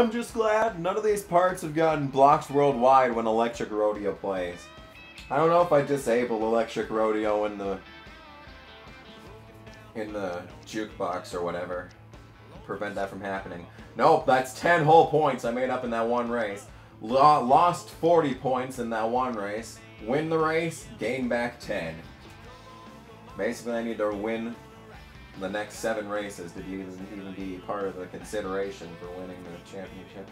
I'm just glad none of these parts have gotten blocked worldwide when Electric Rodeo plays. I don't know if I disable Electric Rodeo in the jukebox or whatever. Prevent that from happening. Nope, that's 10 whole points I made up in that one race. Lost 40 points in that one race. Win the race, gain back 10. Basically, I need to win the next 7 races to even be part of the consideration for winning the championship.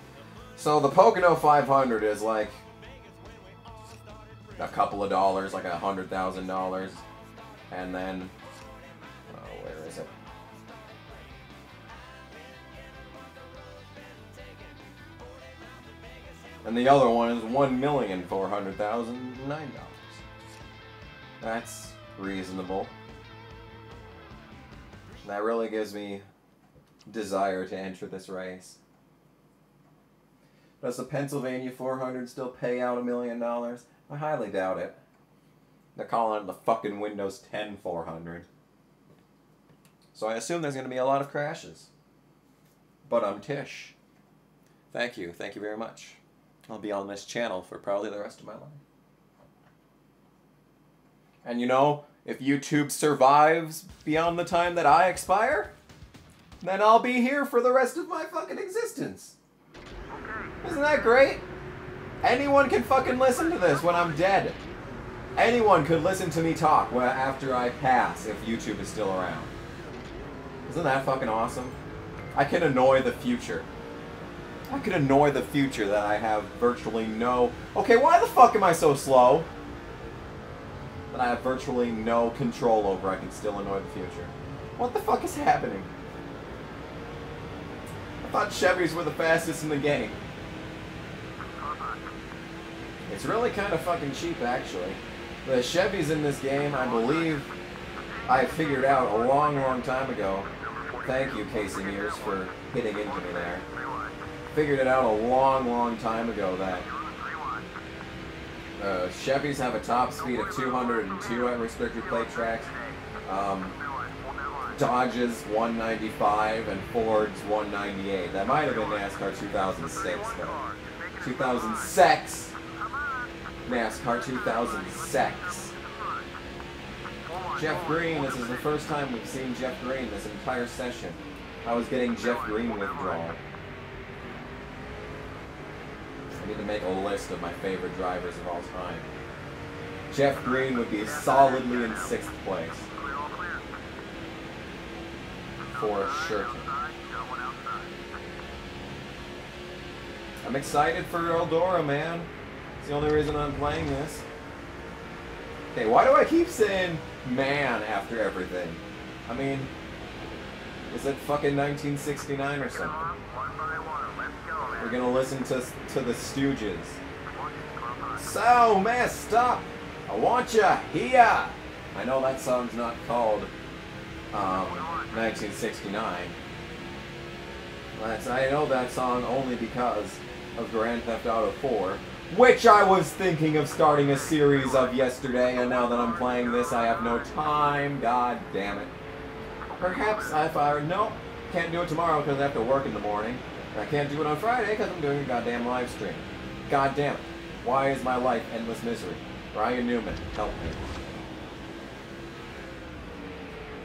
So the Pocono 500 is like a couple of dollars, like $100,000. And then, where is it? And the other one is $1,400,009. That's reasonable. That really gives me desire to enter this race. Does the Pennsylvania 400 still pay out $1 million? I highly doubt it. They're calling it the fucking Windows 10 400. So I assume there's going to be a lot of crashes. But I'm Tish. Thank you very much. I'll be on this channel for probably the rest of my life. And you know, if YouTube survives beyond the time that I expire, then I'll be here for the rest of my fucking existence. Isn't that great? Anyone can fucking listen to this when I'm dead. Anyone could listen to me talk after I pass if YouTube is still around. Isn't that fucking awesome? I can annoy the future. I could annoy the future that I have virtually no... Okay, why the fuck am I so slow? That I have virtually no control over. I can still annoy the future. What the fuck is happening? I thought Chevys were the fastest in the game. It's really kind of fucking cheap, actually. The Chevys in this game, I believe, I figured out a long, long time ago. Thank you, Casey Mears, for hitting into me there. Figured it out a long, long time ago that Chevys have a top speed of 202 at restricted plate tracks. Dodge's 195 and Ford's 198. That might have been NASCAR 2006, but 2006. NASCAR 2006. Jeff Green, this is the first time we've seen Jeff Green this entire session. I was getting Jeff Green withdrawal. I need to make a list of my favorite drivers of all time. Jeff Green would be solidly in 6th place. For sure. I'm excited for Eldora, man. It's the only reason I'm playing this. Okay, why do I keep saying man after everything? I mean, is it fucking 1969 or something? We're gonna listen to the Stooges. So messed up. I want ya here. I know that song's not called 1969. I know that song only because of Grand Theft Auto 4, which I was thinking of starting a series of yesterday, and now that I'm playing this, I have no time. God damn it. Perhaps if I... No, can't do it tomorrow because I have to work in the morning. And I can't do it on Friday because I'm doing a goddamn live stream. God damn it. Why is my life endless misery? Brian Newman, help me.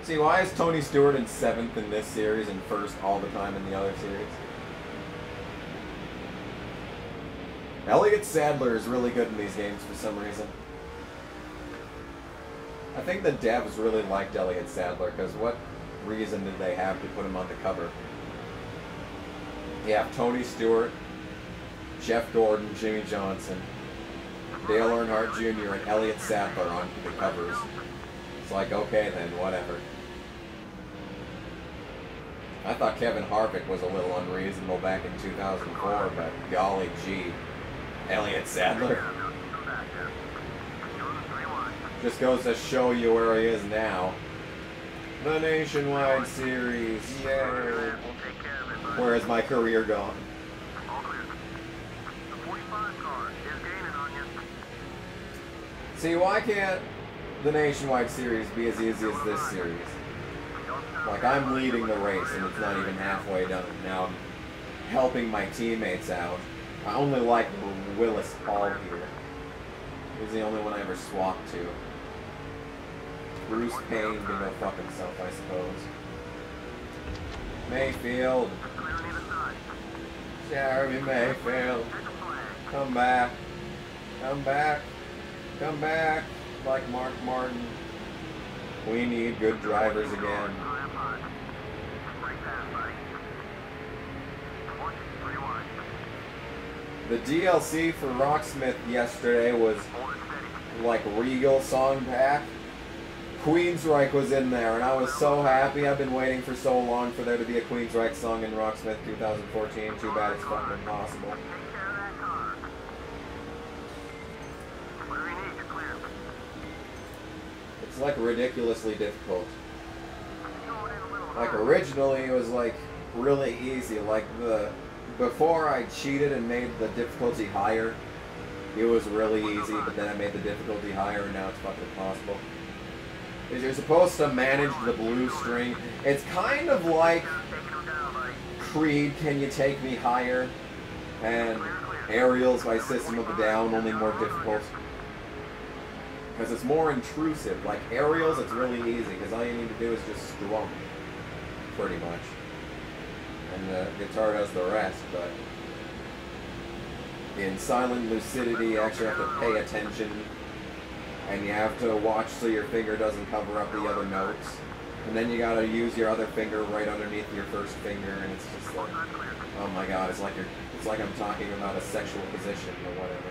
See, why is Tony Stewart in 7th in this series and 1st all the time in the other series? Elliott Sadler is really good in these games for some reason. I think the devs really liked Elliott Sadler, because what reason did they have to put him on the cover? You have Tony Stewart, Jeff Gordon, Jimmy Johnson, Dale Earnhardt Jr., and Elliott Sadler on the covers. It's like, okay then, whatever. I thought Kevin Harvick was a little unreasonable back in 2004, but golly gee. Elliott Sadler. Just goes to show you where he is now. The Nationwide Series, yay! Where has my career gone? See, why can't the Nationwide Series be as easy as this series? Like, I'm leading the race and it's not even halfway done. Now helping my teammates out. I only like Willis Hall here. He's the only one I ever swapped to. Bruce Payne being a fucking self, I suppose. Mayfield. Jeremy Mayfield. Come back. Come back. Come back. Like Mark Martin. We need good drivers again. The DLC for Rocksmith yesterday was like Regal song pack. Queensryche was in there, and I was so happy. I've been waiting for so long for there to be a Queensryche song in Rocksmith 2014. Too bad it's fucking impossible. It's like ridiculously difficult. Like originally it was like really easy. Like before I cheated and made the difficulty higher, it was really easy, but then I made the difficulty higher and now it's fucking impossible. Because you're supposed to manage the blue string. It's kind of like Creed, Can You Take Me Higher? And Aerials by System of a Down, only more difficult. Because it's more intrusive. Like Aerials, it's really easy, because all you need to do is just strum, pretty much. And the guitar does the rest, but in Silent Lucidity you actually have to pay attention, and you have to watch so your finger doesn't cover up the other notes. And then you gotta use your other finger right underneath your first finger, and it's just like, oh my god, it's like I'm talking about a sexual position or whatever.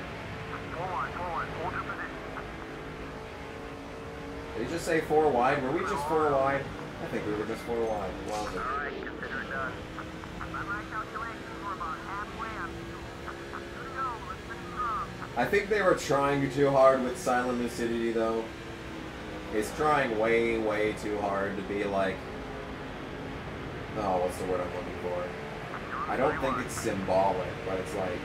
Did he just say 4 wide? Were we just 4 wide? I think we were just 4 wide. Wowzer. I think they were trying too hard with Silent Lucidity, though. It's trying way, way too hard to be like... Oh, what's the word I'm looking for? I don't think it's symbolic, but it's like...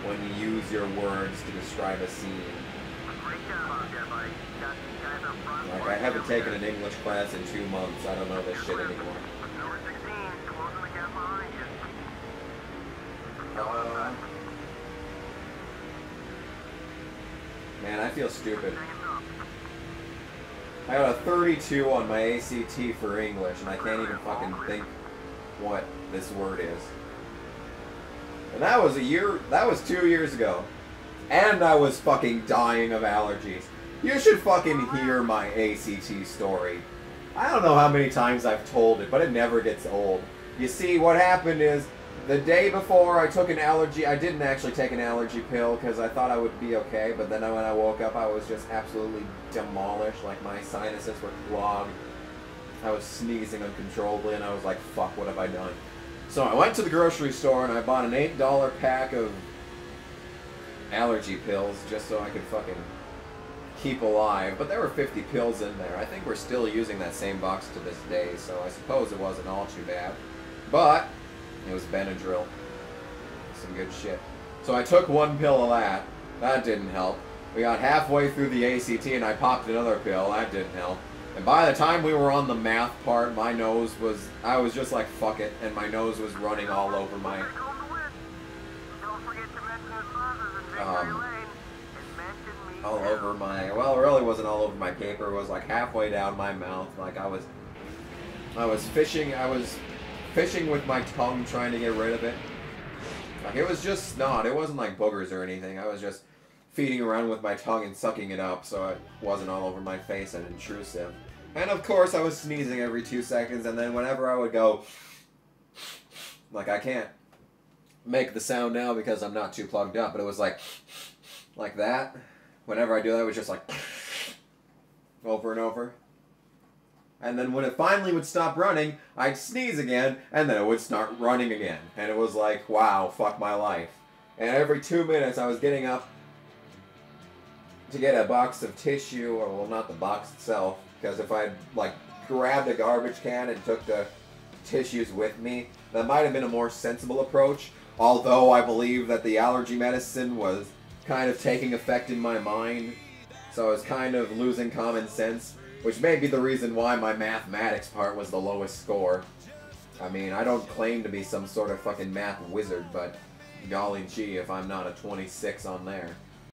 when you use your words to describe a scene. Like, I haven't taken an English class in 2 months. I don't know this shit anymore. Man, I feel stupid. I got a 32 on my ACT for English, and I can't even fucking think what this word is. And that was 2 years ago. And I was fucking dying of allergies. You should fucking hear my ACT story. I don't know how many times I've told it, but it never gets old. You see, what happened is, the day before I took an allergy, I didn't actually take an allergy pill because I thought I would be okay, but then when I woke up I was just absolutely demolished, like my sinuses were clogged. I was sneezing uncontrollably and I was like, fuck, what have I done? So I went to the grocery store and I bought an $8 pack of allergy pills just so I could fucking keep alive, but there were 50 pills in there. I think we're still using that same box to this day, so I suppose it wasn't all too bad. But it was Benadryl. Some good shit. So I took 1 pill of that. That didn't help. We got halfway through the ACT and I popped another pill. That didn't help. And by the time we were on the math part, my nose was... I was just like, fuck it. And my nose was running all over my... all over my... Well, it really wasn't all over my paper. It was like halfway down my mouth. Like I was fishing with my tongue trying to get rid of it. Like it was just snot. It wasn't like boogers or anything. I was just feeding around with my tongue and sucking it up so it wasn't all over my face and intrusive. And of course I was sneezing every 2 seconds, and then whenever I would go... Like I can't make the sound now because I'm not too plugged up, but it was like that. Whenever I do that, it was just like over and over. And then when it finally would stop running, I'd sneeze again, and then it would start running again. And it was like, wow, fuck my life. And every 2 minutes I was getting up to get a box of tissue, or well, not the box itself, because if I'd like grabbed a garbage can and took the tissues with me, that might have been a more sensible approach, although I believe that the allergy medicine was kind of taking effect in my mind, so I was kind of losing common sense. Which may be the reason why my mathematics part was the lowest score. I mean, I don't claim to be some sort of fucking math wizard, but golly gee if I'm not a 26 on there.